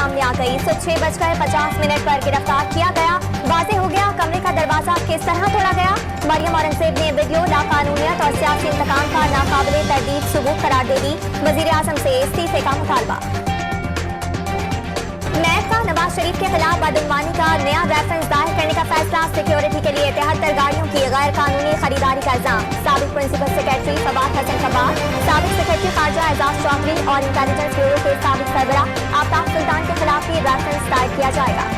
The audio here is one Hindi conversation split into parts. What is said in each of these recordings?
सामने आ गई। सुबह 6:50 पर गिरफ्तार किया गया। वाज़ेह हो गया कमरे का दरवाजा किस तरह तोड़ा गया। मरियम औरंगजेब ने वीडियो लाकानूनियत और सियासी इंतकाम का नाकाबिले तरदीद सबूत करार दे दी। वज़ीर आज़म से इस्तीफे का मुतालबा। नैब का नवाज शरीफ के खिलाफ बदउनवानी का नया रेफरेंस दायर करने का फैसला। सिक्योरिटी के लिए 73 गाड़ियों की गैर कानूनी खरीदारी का इल्जाम। साबिक प्रिंसिपल सेक्रेटरी फवाद हसन कबार, साबिक सेक्रेटरी खारजा एजाज चौधरी और इंटेलिजेंस ब्यूरो के साबिक सरबरा आफ्ताब सुल्तान के खिलाफ भी रेफरेंस दायर किया जाएगा।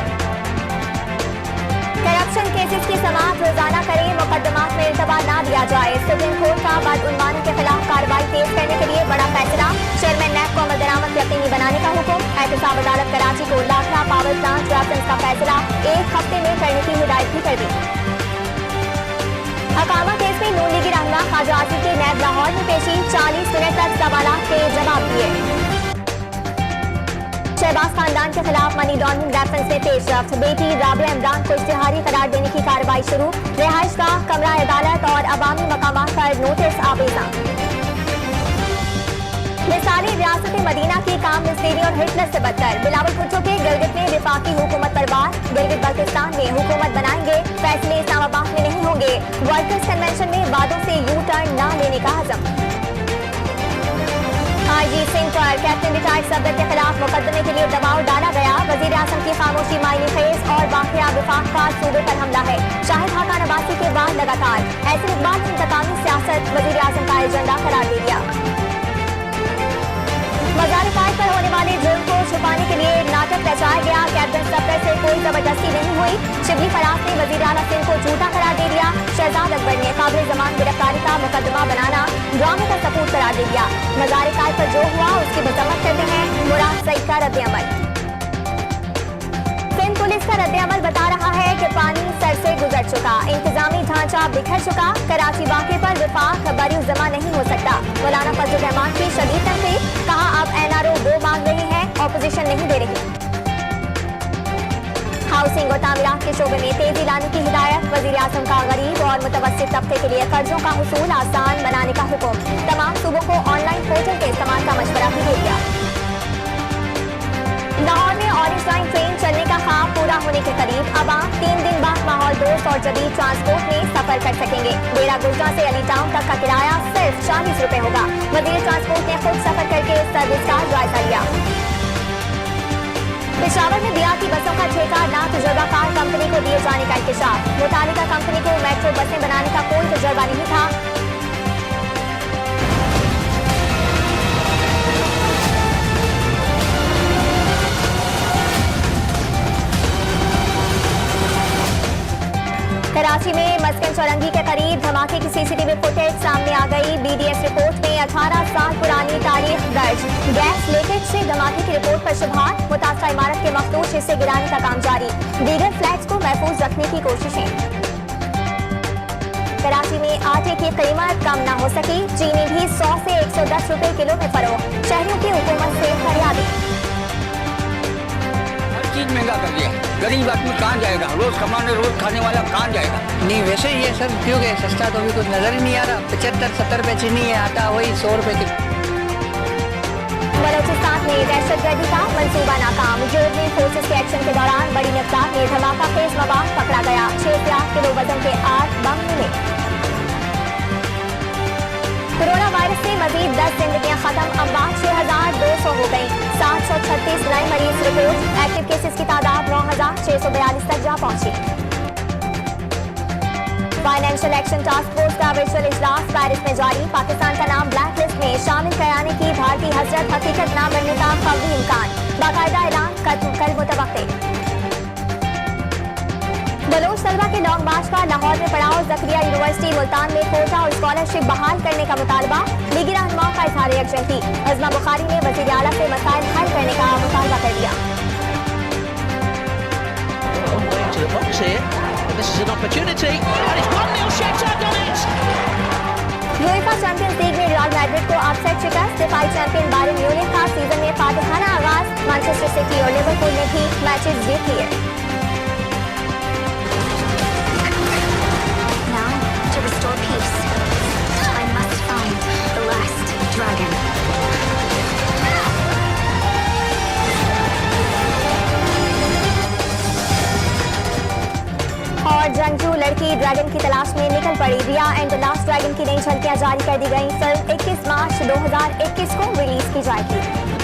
करप्शन केसेस की समाअत रोजाना करें, मुकदमात में इल्तवा न दिया जाए। सुप्रीम कोर्ट का बदउनवानी के खिलाफ कार्रवाई तेज करने के लिए बड़ा फैसला। चेयरमैन नैब को अमल दरामद यकीनी बनाने का हुक्म। एहतसाब अदालत कराची को लाखला पावर प्लांट रेफरेंस का फैसला 1 हफ्ते में करने की हिदायत भी कर दी। अकामा केस में नून लीगी रहनुमा ख्वाजा आसिफ के नैब लाहौर में पेशी। 40 मिनट तक सवालात के जवाब दिए। शहबाज खानदान के खिलाफ मनी लॉन्ड्रिंग रेफरेंस में पेशरफ्त। बेटी राबिया इमरान को इश्तिहारी करार देने की कार्रवाई शुरू। रिहाइश का कमरा अदालत और अवामी मकामात पर नोटिस आवेजा। मिसाली रियासत मदीना की काम मिस्त्री और हिटलर से बदतर। बिलावल भुट्टो के गिलगित में विफाकी हुकूमत पर वार। गिलगित बल्तिस्तान में हुकूमत बनाएंगे, फैसले इस्लामाबाद में नहीं होंगे। वर्कर्स कन्वेंशन में वादों से यू टर्न न लेने का अज़म। आईजी सिंह पर कैप्टन रिटायर्ड सदर के खिलाफ मुकदमे के लिए दबाव डाला गया। वजीर आजम की खामोशी मायने खेज और वाक़या विफाक का सूबे पर हमला है। शाहिद खाकान अब्बासी के बाद लगातार ऐसे इकबाल ने इंतकामी सियासत वजीर आजम का एजेंडा करार दे दिया। मज़ार कायद पर होने वाले जुर्म को छुपाने के लिए नाटक रचाया गया। कैप्टन सफर से कोई जबरदस्ती नहीं हुई। शिबली फराज ने वजीर आला सिंह को झूठा करार दे दिया। शहजाद अकबर ने काबिल जमान गिरफ्तारी का मुकदमा बनाना ड्रामे का सबूत करार दे दिया। मज़ार कायद पर जो हुआ उसकी मजम्मत करते हैं मुराद सईद का रद्द-ए-अमल। सिंध पुलिस का रद्द-ए-अमल बता रहा है कि पानी सर से गुजर चुका, इंतजामी ढांचा बिखर चुका। कराची वाक़े पर विफाक बरी जमा नहीं हो सकता। मौलाना फजल रहमान की शदीद तनकीद, कहा अब एनआरओ वो मांग रही है, ऑपोजिशन नहीं दे रही। हाउसिंग और तामीरात के शोबे में तेजी लाने की हिदायत। वजीर आजम का गरीब और मुतवस्सित तबके के लिए कर्जों का हुसूल आसान बनाने का हुक्म। तमाम सूबों को ऑनलाइन पोर्टल के इस्तेमाल का मशवरा भी दे दिया। लाहौर में ऑरेंज लाइन ट्रेन चलने का ख्वाब पूरा होने के करीब। अवाम 3 दिन बाद माहौल दोस्त और जदीद ट्रांसपोर्ट में सफर कर सकेंगे। बेड़ा गुर्जा से अली टाउन तक का किराया सिर्फ 40 रुपए होगा। वजीर ट्रांसपोर्ट ने खुद सफर करके इस सर्विस का जायजा लिया। पेशावर में बियाती बसों का ठेका ना तजुर्बाकार कंपनी को दिए जाने का इंकशाफ। मुतालिका कंपनी को मेट्रो बसें बनाने का कोई तजुर्बा नहीं था। कराची में मस्कन चौरंगी के करीब धमाके की सीसीटीवी फुटेज सामने आ गई। बीडीएस रिपोर्ट में 18 साल पुरानी तारीख दर्ज। गैस लीकेज से धमाके की रिपोर्ट पर शुबहात। मुतासरा इमारत के मखदूश हिस्से गिराने का काम जारी। दीगर फ्लैट्स को महफूज रखने की कोशिशें। कराची में आटे की कीमत कम न हो सकी। चीनी भी 100 से 110 रुपए किलो में फरोख्त। शहरियों की हुकूमत से फरियादी। चीज महंगा कर दिया, गरीब आदमी कहाँ जाएगा? रोज कमाने रोज खाने वाला कहाँ जाएगा? नहीं वैसे ये सब क्यों गए सस्ता तो अभी कुछ नजर ही नहीं आ रहा। 75-70 रुपए चीनी है, आटा वही 100 रुपए की। बलोचिस्तान में दहशतगर्दी का मंसूबा नाकाम। जोधपुर फोर्सेस के एक्शन के दौरान बड़ी रफ्तार में धमाका खेज मवाद पकड़ा गया। 6 लाख किलो वजन के 8 बम मिले। कोरोना वायरस से मजीद 10 जिंदगियां खत्म। अमवात 6200 हो गई। 736 नए मरीज रिपोर्ट। एक्टिव केसेस की तादाद 9642 तक जा पहुंची। फाइनेंशियल एक्शन टास्क फोर्स का वर्चुअल इजलास पेरिस में जारी। पाकिस्तान का नाम ब्लैक लिस्ट में शामिल कराने की भारतीय हजरत हकीकत न बनने का कभी इम्कान। बाकायदा ऐलान कल मुतवक्के। बलोच तलबा के लॉन्ग मार्च का लाहौर में पड़ाव। ज़करिया यूनिवर्सिटी मुल्तान में कोटा और स्कॉलरशिप बहाल करने का मुतालबा। लीगी रहनुमाओं का इज़हार यकजहती। अज़मा बुखारी ने वज़ीर आला से मसाइल हल करने का मुतालबा कर दिया। यूएफा चैंपियंस लीग में रियल मैड्रिड को अपसेट शिकस्त। दिफाई चैंपियन बायर्न म्यूनिख का सीजन में फातिहाना आगाज। मैनचेस्टर सिटी और लिवरपूल ने भी मैचेस जीत लिए। ड्रैगन की तलाश में निकल पड़ी। रिया एंड द लास्ट ड्रैगन की नई झलकियां जारी कर दी गई। फिल्म 21 मार्च 2021 को रिलीज की जाएगी।